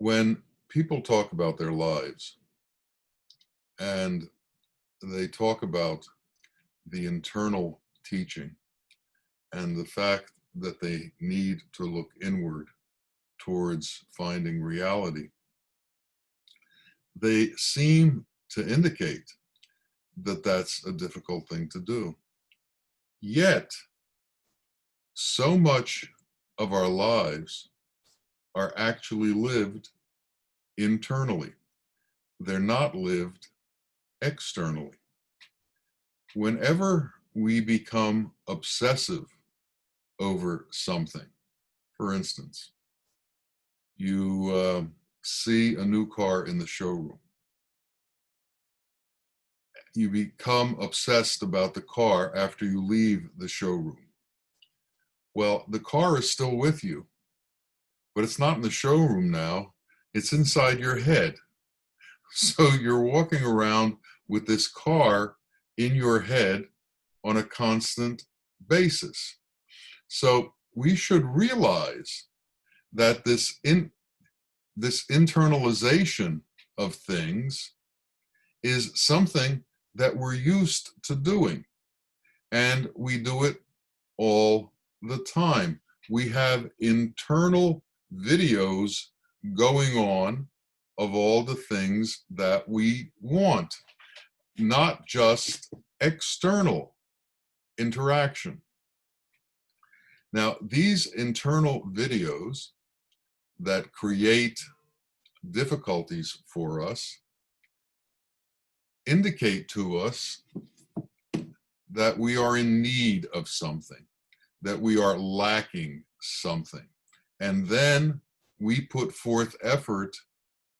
When people talk about their lives and they talk about the internal teaching and the fact that they need to look inward towards finding reality, they seem to indicate that that's a difficult thing to do. Yet, so much of our lives are actually lived internally. They're not lived externally. Whenever we become obsessive over something, for instance, you see a new car in the showroom. You become obsessed about the car after you leave the showroom. Well, the car is still with you, but it's not in the showroom now. It's inside your head. So you're walking around with this car in your head on a constant basis. So we should realize that this internalization of things is something that we're used to doing, and we do it all the time. We have internal videos going on of all the things that we want, not just external interaction. Now, these internal videos that create difficulties for us indicate to us that we are in need of something, that we are lacking something. And then we put forth effort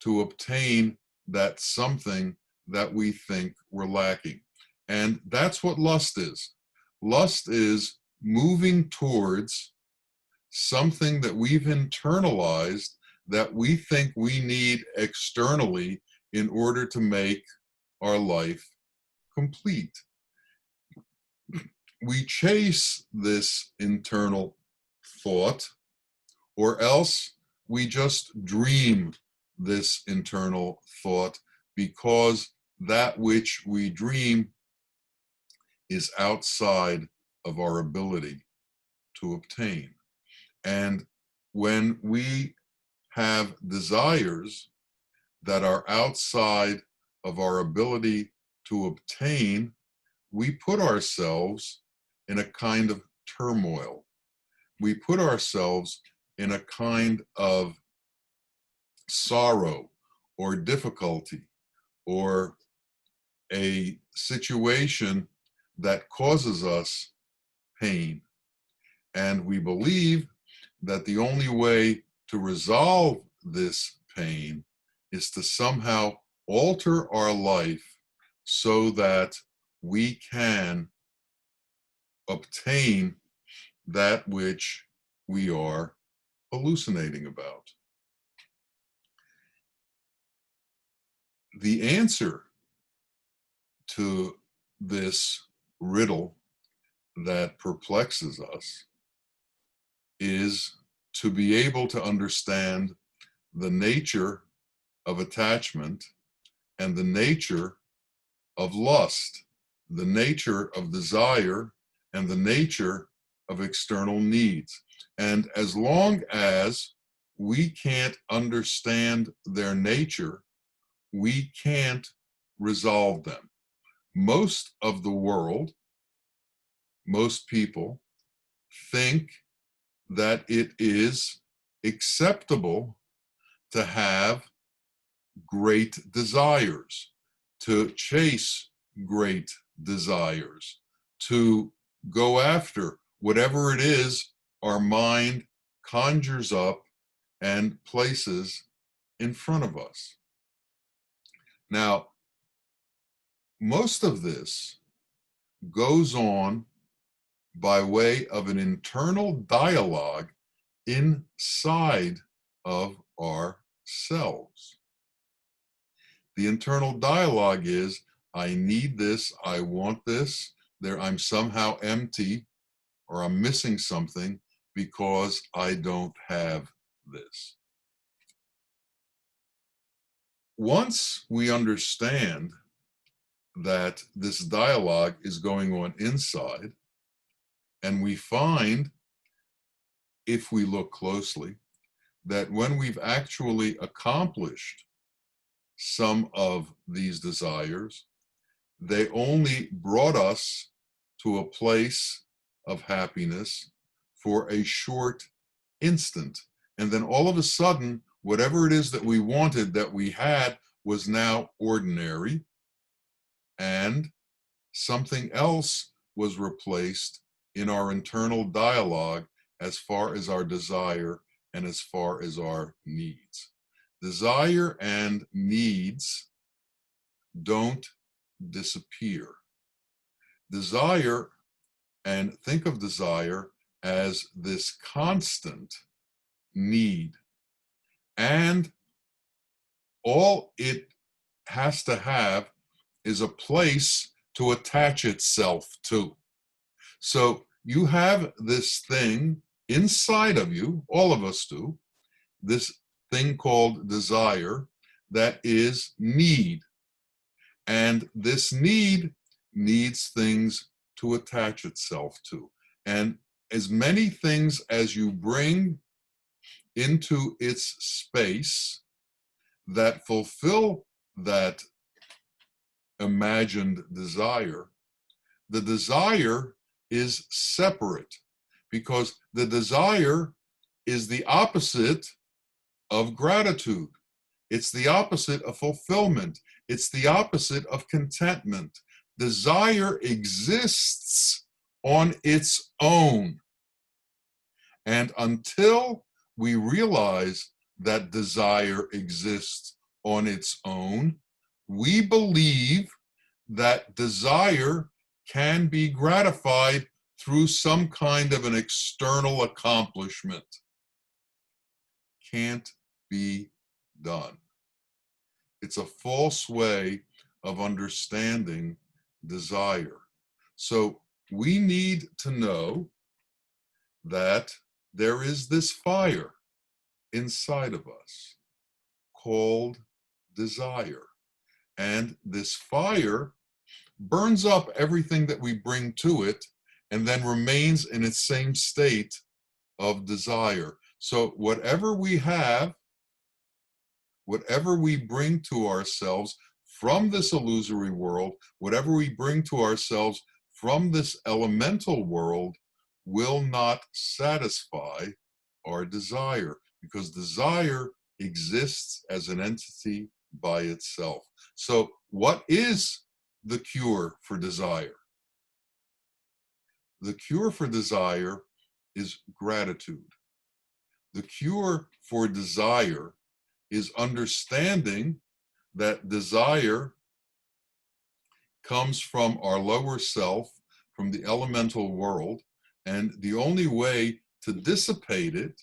to obtain that something that we think we're lacking. And that's what lust is. Lust is moving towards something that we've internalized that we think we need externally in order to make our life complete. We chase this internal thought, or else we just dream this internal thought, because that which we dream is outside of our ability to obtain. And when we have desires that are outside of our ability to obtain, we put ourselves in a kind of turmoil. We put ourselves in a kind of sorrow or difficulty or a situation that causes us pain. And we believe that the only way to resolve this pain is to somehow alter our life so that we can obtain that which we are hallucinating about. The answer to this riddle that perplexes us is to be able to understand the nature of attachment and the nature of lust, the nature of desire, and the nature of external needs. And as long as we can't understand their nature, we can't resolve them. Most of the world, most people think that it is acceptable to have great desires, to chase great desires, to go after whatever it is our mind conjures up and places in front of us. Now, most of this goes on by way of an internal dialogue inside of ourselves. The internal dialogue is, I need this, I want this, I'm somehow empty, or I'm missing something because I don't have this. Once we understand that this dialogue is going on inside, and we find, if we look closely, that when we've actually accomplished some of these desires, they only brought us to a place of happiness for a short instant. And then all of a sudden, whatever it is that we wanted, that we had, was now ordinary, and something else was replaced in our internal dialogue as far as our desire and as far as our needs. Desire and needs don't disappear. Desire, and think of desire as this constant need, and all it has to have is a place to attach itself to. So you have this thing inside of you, all of us do, this thing called desire, that is need. And this need needs things to attach itself to. And as many things as you bring into its space that fulfill that imagined desire, the desire is separate, because the desire is the opposite of gratitude. It's the opposite of fulfillment. It's the opposite of contentment. Desire exists on its own. And until we realize that desire exists on its own, we believe that desire can be gratified through some kind of an external accomplishment. Can't be done. It's a false way of understanding desire. So we need to know that there is this fire inside of us called desire. And this fire burns up everything that we bring to it and then remains in its same state of desire. So whatever we have, whatever we bring to ourselves from this illusory world, whatever we bring to ourselves from this elemental world, will not satisfy our desire, because desire exists as an entity by itself. So what is the cure for desire? The cure for desire is gratitude. The cure for desire is understanding that desire comes from our lower self, from the elemental world, and the only way to dissipate it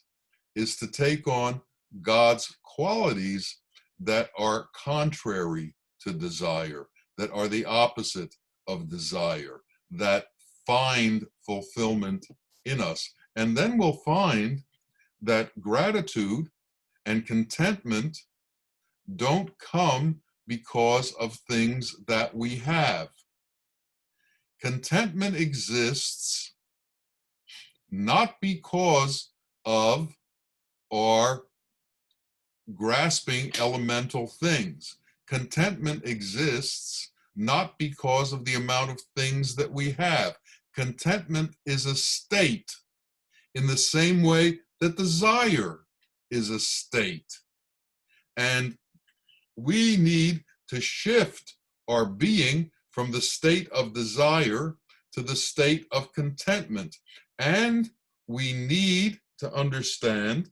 is to take on God's qualities that are contrary to desire, that are the opposite of desire, that find fulfillment in us. And then we'll find that gratitude and contentment don't come because of things that we have. Contentment exists not because of our grasping elemental things. Contentment exists not because of the amount of things that we have. Contentment is a state, in the same way that desire is a state. And we need to shift our being from the state of desire to the state of contentment. And we need to understand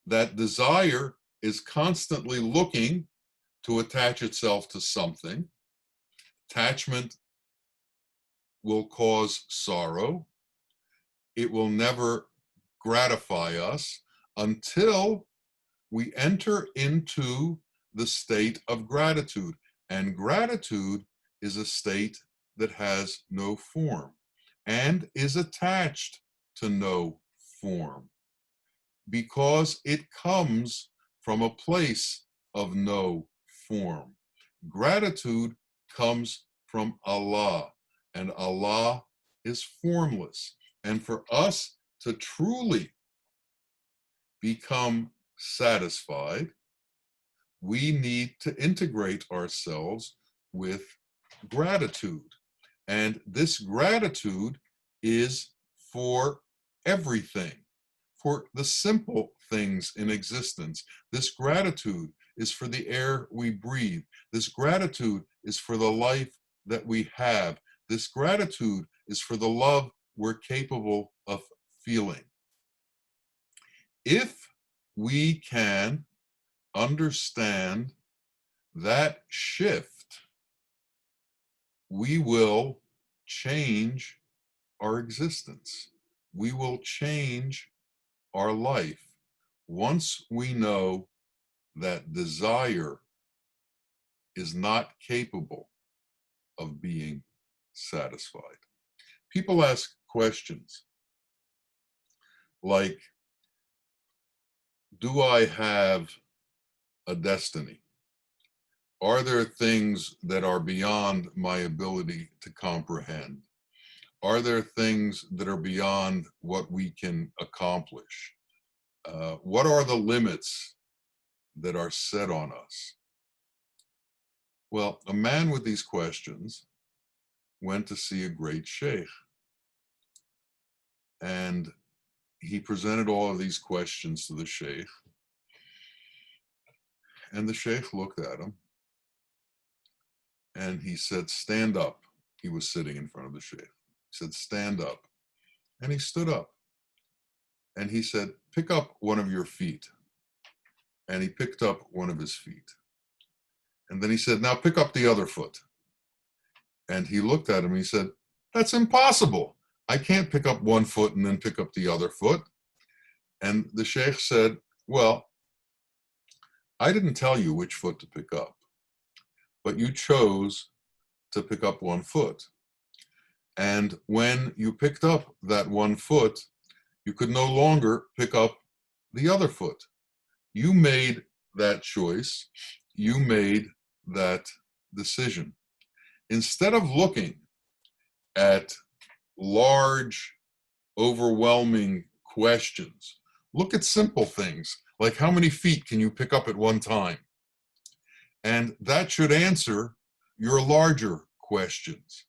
that desire is constantly looking to attach itself to something. Attachment will cause sorrow. It will never gratify us until we enter into the state of gratitude. And gratitude is a state that has no form and is attached to no form, because it comes from a place of no form. Gratitude comes from Allah, and Allah is formless. And for us to truly become satisfied, we need to integrate ourselves with gratitude. And this gratitude is for everything, for the simple things in existence. This gratitude is for the air we breathe. This gratitude is for the life that we have. This gratitude is for the love we're capable of feeling. If we can understand that shift, we will change our existence. We will change our life once we know that desire is not capable of being satisfied. People ask questions like, do I have a destiny? Are there things that are beyond my ability to comprehend? Are there things that are beyond what we can accomplish? What are the limits that are set on us? Well, a man with these questions went to see a great sheikh, and he presented all of these questions to the sheikh, and the sheikh looked at him and he said, stand up. He was sitting in front of the sheikh. He said, stand up. And he stood up. And he said, pick up one of your feet. And he picked up one of his feet. And then he said, now pick up the other foot. And he looked at him and he said, that's impossible. I can't pick up one foot and then pick up the other foot. And the sheikh said, well, I didn't tell you which foot to pick up, but you chose to pick up one foot. And when you picked up that one foot, you could no longer pick up the other foot. You made that choice. You made that decision. Instead of looking at large, overwhelming questions, look at simple things like how many feet can you pick up at one time? And that should answer your larger questions.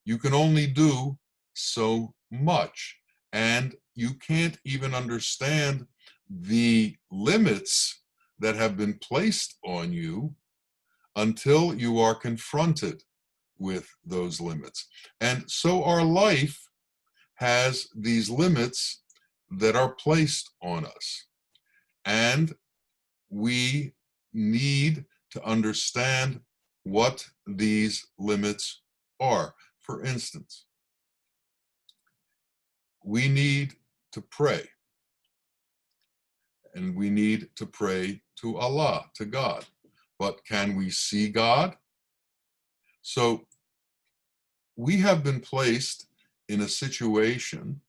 You can only do so much, and you can't even understand the limits that have been placed on you until you are confronted with those limits. And so our life has these limits that are placed on us. And we need to understand what these limits are. For instance, we need to pray. And we need to pray to Allah, to God. But can we see God? So we have been placed in a situation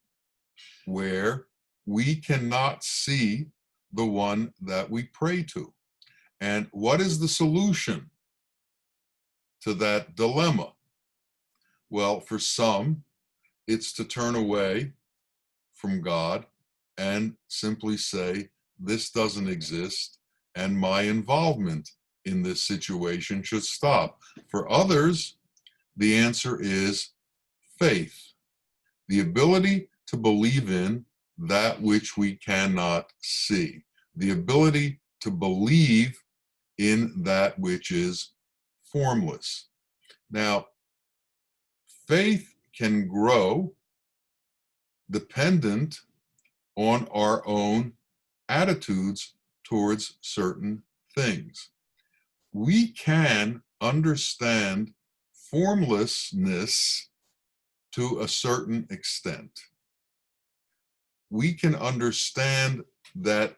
where we cannot see the one that we pray to. And what is the solution to that dilemma? Well, for some, it's to turn away from God and simply say, this doesn't exist, and my involvement in this situation should stop. For others, the answer is faith, the ability to believe in that which we cannot see, the ability to believe in that which is formless. Now, faith can grow dependent on our own attitudes towards certain things. We can understand formlessness to a certain extent. We can understand that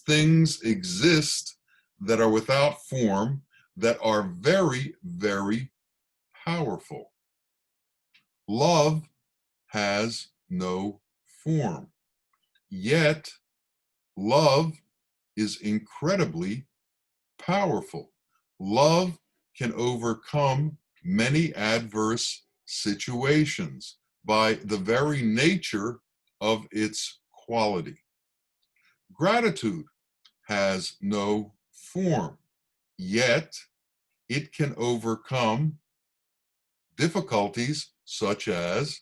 things exist that are without form, that are very, very powerful. Love has no form, yet love is incredibly powerful. Love can overcome many adverse situations by the very nature of its quality. Gratitude has no form, yet it can overcome difficulties such as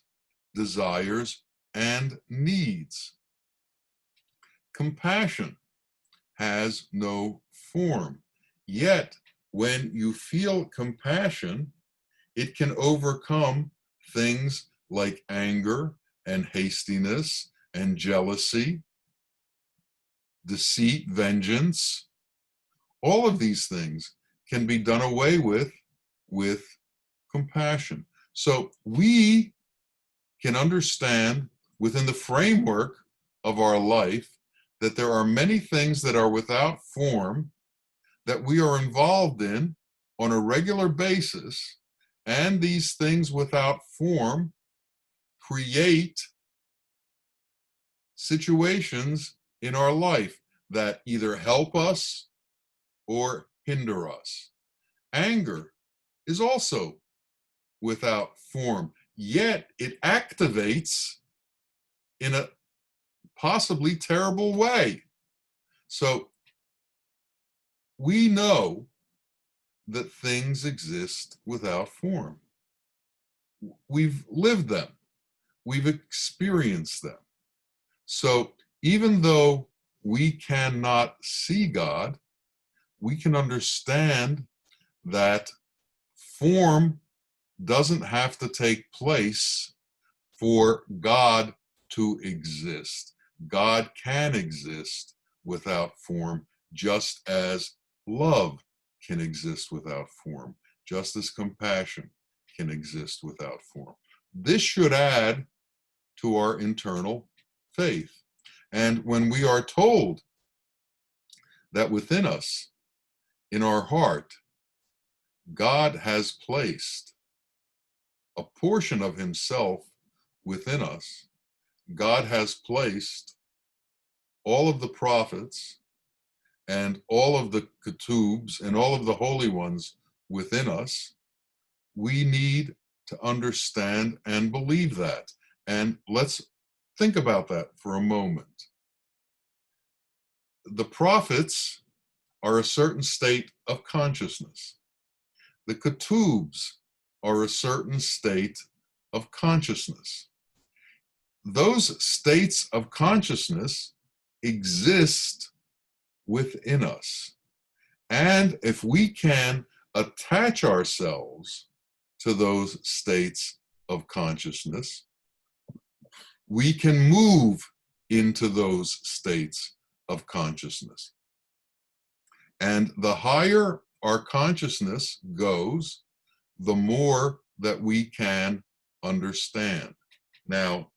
desires and needs. Compassion has no form, yet when you feel compassion, it can overcome things like anger and hastiness and jealousy, deceit, vengeance. All of these things can be done away with compassion. So we can understand within the framework of our life that there are many things that are without form that we are involved in on a regular basis, and these things without form create situations in our life that either help us or hinder us. Anger is also without form, yet it activates in a possibly terrible way. So we know that things exist without form. We've lived them. We've experienced them. So even though we cannot see God, we can understand that form doesn't have to take place for God to exist. God can exist without form, just as love can exist without form, just as compassion can exist without form. This should add to our internal faith. And when we are told that within us, in our heart, God has placed a portion of himself within us, God has placed all of the prophets and all of the ketubs and all of the holy ones within us, we need to understand and believe that. And let's think about that for a moment. The prophets are a certain state of consciousness. The ketubs are a certain state of consciousness. Those states of consciousness exist within us. And if we can attach ourselves to those states of consciousness, we can move into those states of consciousness. And the higher our consciousness goes, the more that we can understand. Now,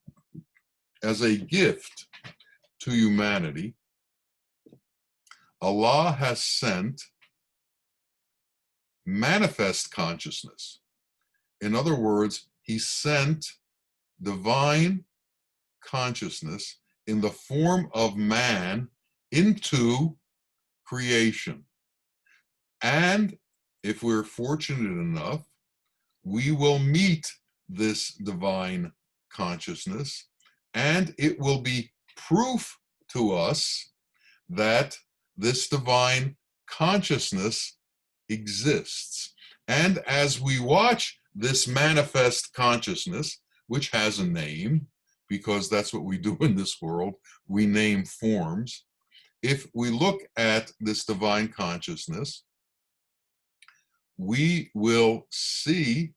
as a gift to humanity, Allah has sent manifest consciousness. In other words, he sent divine consciousness in the form of man into creation. And if we're fortunate enough, we will meet this divine consciousness, and it will be proof to us that this divine consciousness exists. And as we watch this manifest consciousness, which has a name, because that's what we do in this world, we name forms. If we look at this divine consciousness, we will see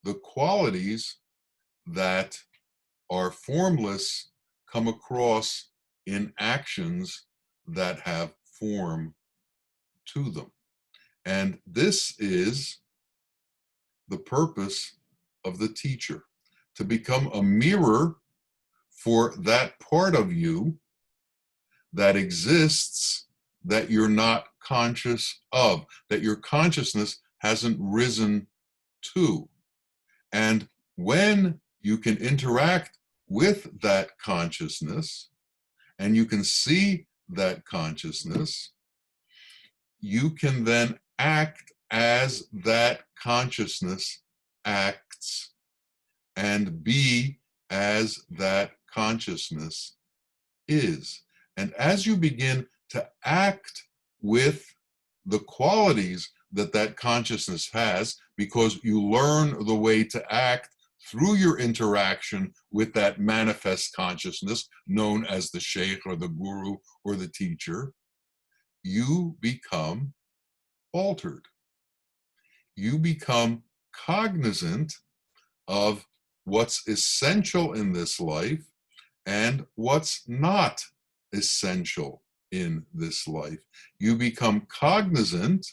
the qualities that are formless come across in actions that have form to them. And this is the purpose of the teacher, to become a mirror for that part of you that exists that you're not conscious of, that your consciousness hasn't risen to. And when you can interact with that consciousness and you can see that consciousness, you can then act as that consciousness acts and be as that consciousness is. And as you begin to act with the qualities that that consciousness has, because you learn the way to act through your interaction with that manifest consciousness known as the sheikh or the guru or the teacher, you become altered. You become cognizant of what's essential in this life and what's not essential in this life. You become cognizant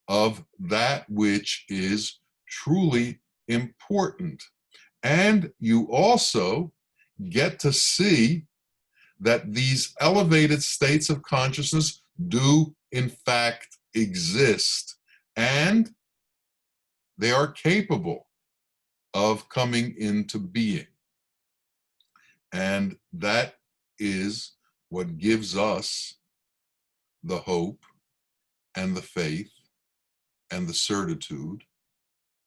of that which is truly important. And you also get to see that these elevated states of consciousness do in fact exist, and they are capable of coming into being. And that is what gives us the hope and the faith and the certitude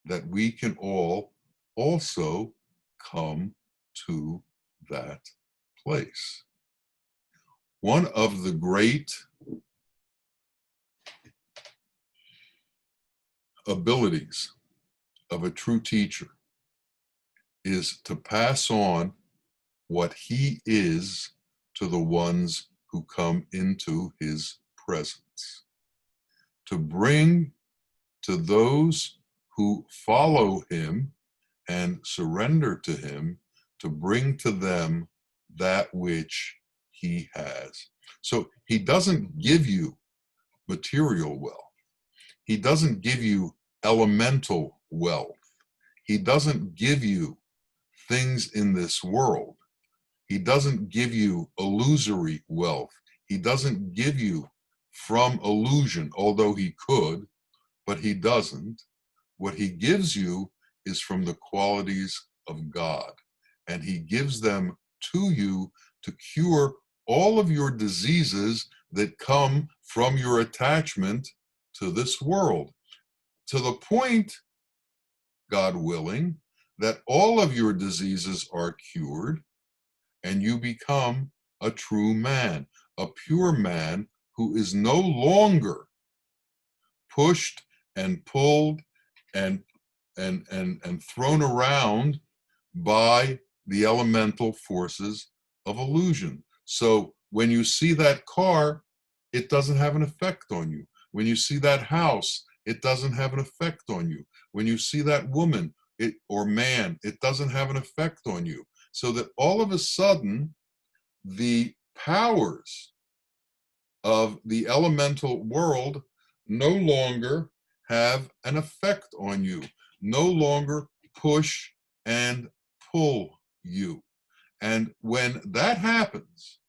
that we can all also come to that place. One of the great abilities of a true teacher is to pass on what he is to the ones who come into his presence, to bring to those who follow him and surrender to him, to bring to them that which he has. So he doesn't give you material wealth. He doesn't give you elemental wealth. He doesn't give you things in this world. He doesn't give you illusory wealth. He doesn't give you from illusion, although he could, but he doesn't. What he gives you is from the qualities of God, and he gives them to you to cure all of your diseases that come from your attachment to this world, to the point, God willing, that all of your diseases are cured and you become a true man, a pure man who is no longer pushed and pulled and thrown around by the elemental forces of illusion. So when you see that car, it doesn't have an effect on you. When you see that house, it doesn't have an effect on you. When you see that woman or man, it doesn't have an effect on you. So that all of a sudden, the powers of the elemental world no longer have an effect on you, no longer push and pull you. And when that happens,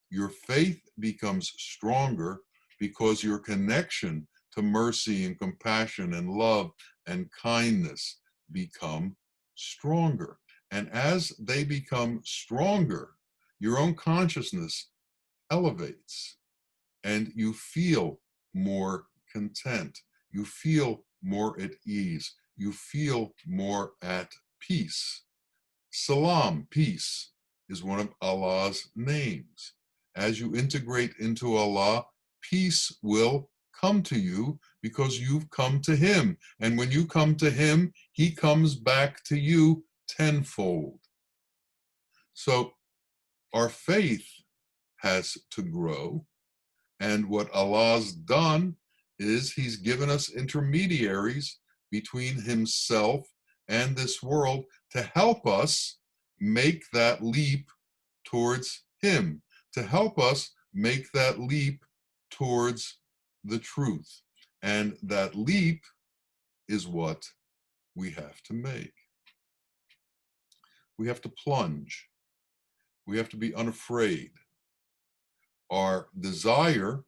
your faith becomes stronger because your connection to mercy and compassion and love and kindness become stronger. And as they become stronger, your own consciousness elevates and you feel more content. You feel more at ease. You feel more at peace. Salam, peace, is one of Allah's names. As you integrate into Allah, peace will come to you because you've come to him. And when you come to him, he comes back to you tenfold. So our faith has to grow. And what Allah's done is he's given us intermediaries between himself and this world to help us make that leap towards him, to help us make that leap towards the truth. And that leap is what we have to make. We have to plunge. We have to be unafraid. Our desire,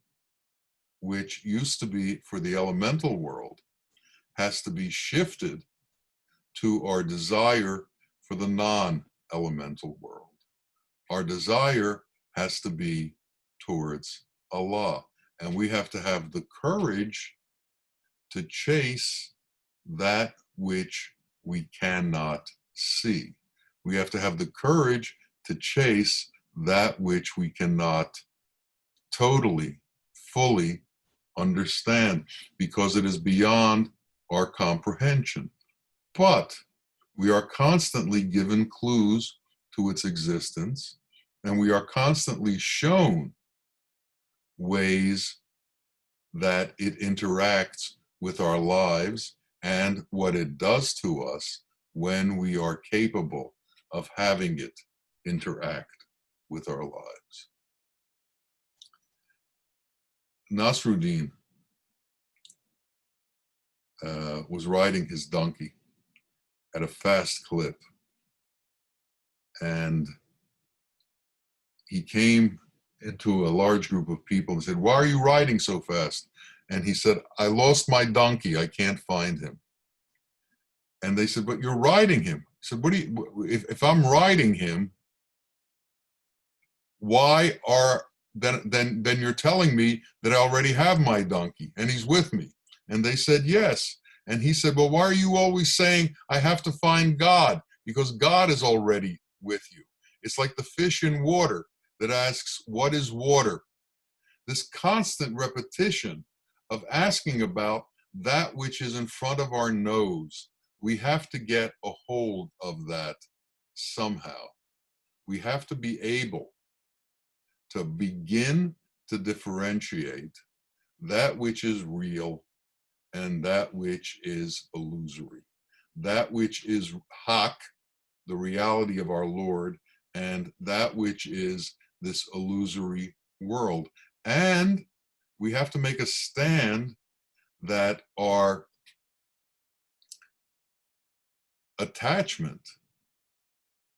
which used to be for the elemental world, has to be shifted to our desire for the non-elemental world. Our desire has to be towards Allah. And we have to have the courage to chase that which we cannot see. We have to have the courage to chase that which we cannot totally, fully understand, because it is beyond our comprehension. But we are constantly given clues to its existence, and we are constantly shown ways that it interacts with our lives and what it does to us when we are capable of having it interact with our lives. Nasruddin was riding his donkey at a fast clip, and he came into a large group of people and said, "Why are you riding so fast?" And he said, "I lost my donkey. I can't find him." And they said, "But you're riding him." He said, "What do you, if I'm riding him, why are, then you're telling me that I already have my donkey and he's with me?" And they said, "Yes." And he said, "Well, why are you always saying I have to find God? Because God is already with you." It's like the fish in water that asks, "What is water?" This constant repetition of asking about that which is in front of our nose, we have to get a hold of that somehow. We have to be able to begin to differentiate that which is real and that which is illusory, that which is hak, the reality of our Lord, and that which is this illusory world. And we have to make a stand that our attachment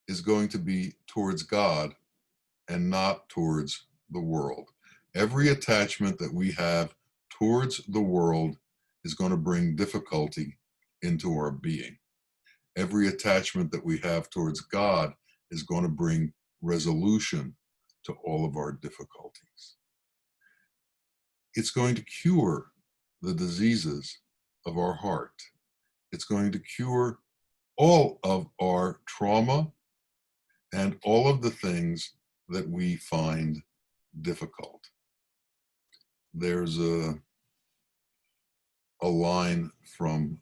is going to be towards God and not towards the world. Every attachment that we have towards the world is going to bring difficulty into our being. Every attachment that we have towards God is going to bring resolution to all of our difficulties. It's going to cure the diseases of our heart. It's going to cure all of our trauma and all of the things that we find difficult. There's a line from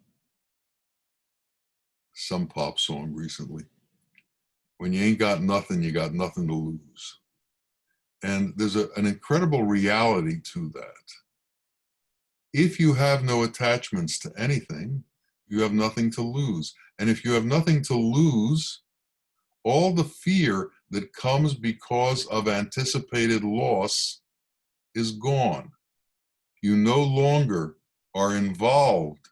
some pop song recently: "When you ain't got nothing, you got nothing to lose." And there's an incredible reality to that. If you have no attachments to anything, you have nothing to lose. And if you have nothing to lose, all the fear that comes because of anticipated loss is gone. You no longer are involved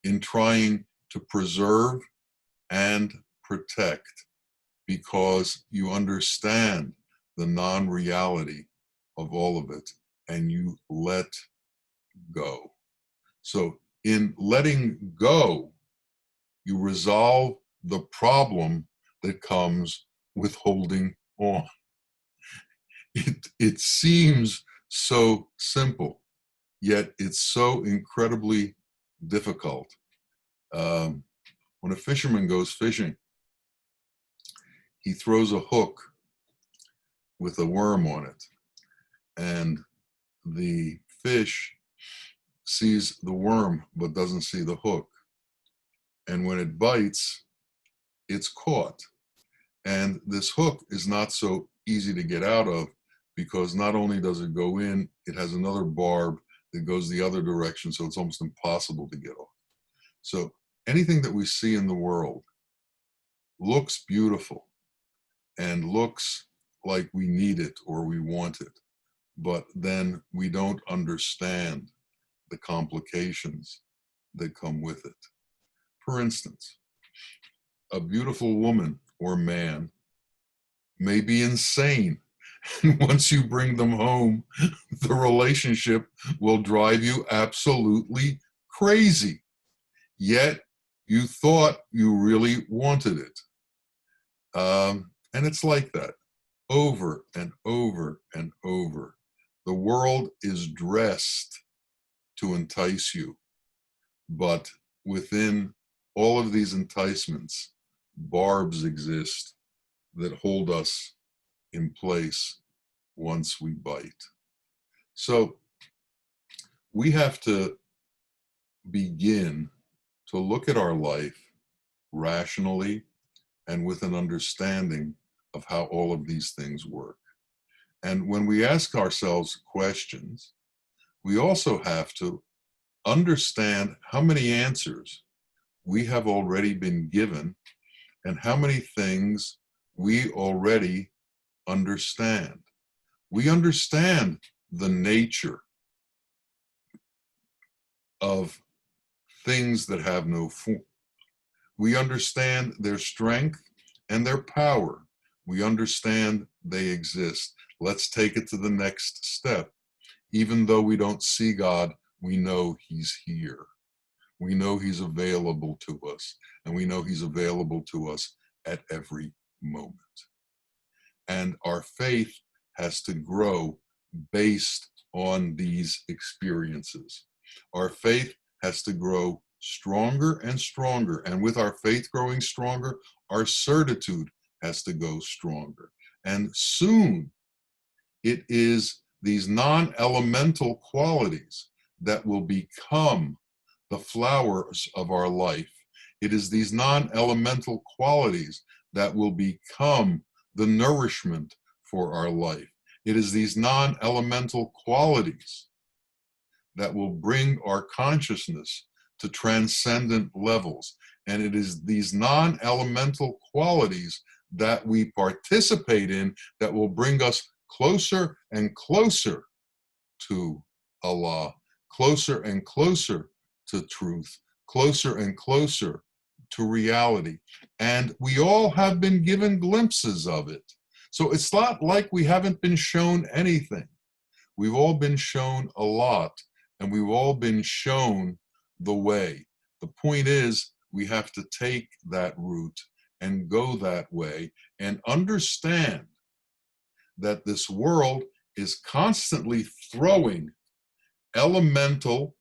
in trying to preserve and protect, because you understand the non-reality of all of it and you let go. So in letting go, you resolve the problem that comes with holding on. It seems so simple, yet it's so incredibly difficult. When a fisherman goes fishing, he throws a hook with a worm on it, and the fish sees the worm but doesn't see the hook. And when it bites, it's caught. And this hook is not so easy to get out of, because not only does it go in, it has another barb that goes the other direction, so it's almost impossible to get off. So anything that we see in the world looks beautiful and looks like we need it or we want it, but then we don't understand the complications that come with it. For instance, a beautiful woman or man may be insane. And once you bring them home, the relationship will drive you absolutely crazy. Yet you thought you really wanted it. And it's like that over and over and over. The world is dressed to entice you, but within all of these enticements, barbs exist that hold us in place once we bite. So we have to begin to look at our life rationally and with an understanding of how all of these things work. And when we ask ourselves questions, we also have to understand how many answers we have already been given and how many things we already understand. We understand the nature of things that have no form. We understand their strength and their power. We understand they exist. Let's take it to the next step. Even though we don't see God, we know He's here. We know He's available to us, and we know He's available to us at every moment. And our faith has to grow based on these experiences. Our faith has to grow stronger and stronger. And with our faith growing stronger, our certitude has to go stronger. And soon it is these non-elemental qualities that will become the flowers of our life. It is these non-elemental qualities that will become the nourishment for our life. It is these non-elemental qualities that will bring our consciousness to transcendent levels. And it is these non-elemental qualities that we participate in that will bring us closer and closer to Allah, closer and closer to truth, closer and closer to reality. And we all have been given glimpses of it. So it's not like we haven't been shown anything. We've all been shown a lot, and we've all been shown the way. The point is, we have to take that route and go that way and understand that this world is constantly throwing elemental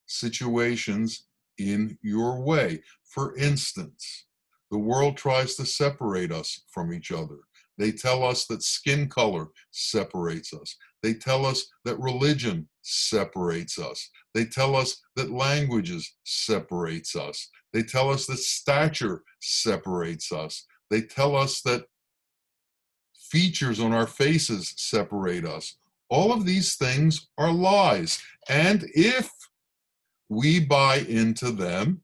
situations in your way. For instance, the world tries to separate us from each other. They tell us that skin color separates us. They tell us that religion separates us. They tell us that languages separates us. They tell us that stature separates us. They tell us that features on our faces separate us. All of these things are lies. And if we buy into them,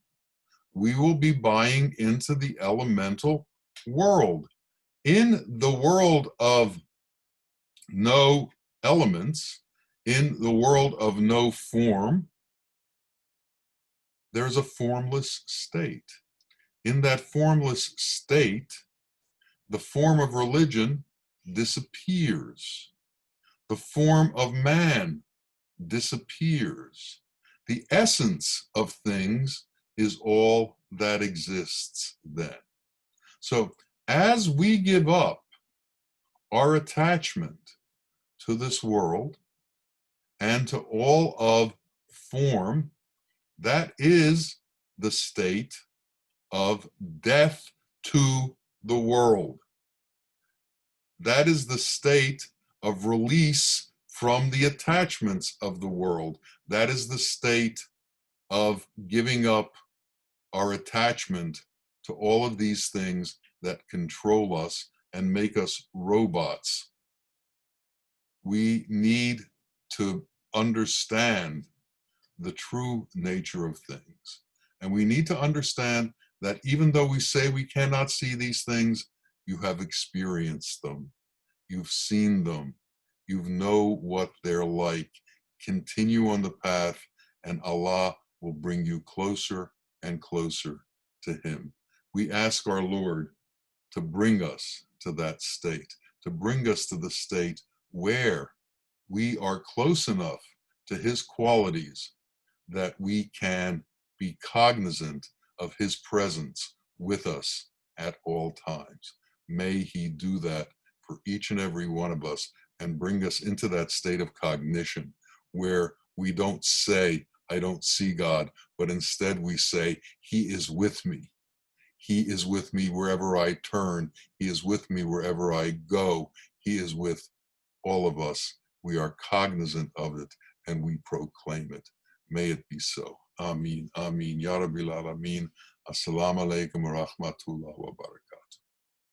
we will be buying into the elemental world. In the world of no elements, in the world of no form, there's a formless state. In that formless state, the form of religion disappears. The form of man disappears. The essence of things is all that exists then. So as we give up our attachment to this world and to all of form, that is the state of death to the world. That is the state of release from the attachments of the world. That is the state of giving up our attachment to all of these things that control us and make us robots. We need to understand the true nature of things. And we need to understand that even though we say we cannot see these things, you have experienced them. You've seen them. You know what they're like. Continue on the path, and Allah will bring you closer and closer to Him. We ask our Lord to bring us to that state, to bring us to the state where we are close enough to His qualities that we can be cognizant of His presence with us at all times. May He do that for each and every one of us and bring us into that state of cognition where we don't say, I don't see God, but instead we say, He is with me. He is with me wherever I turn. He is with me wherever I go. He is with all of us. We are cognizant of it and we proclaim it. May it be so. Ameen. Ameen. Ya Rabbil Alameen. Assalamu alaikum wa rahmatullah wa barakatuh.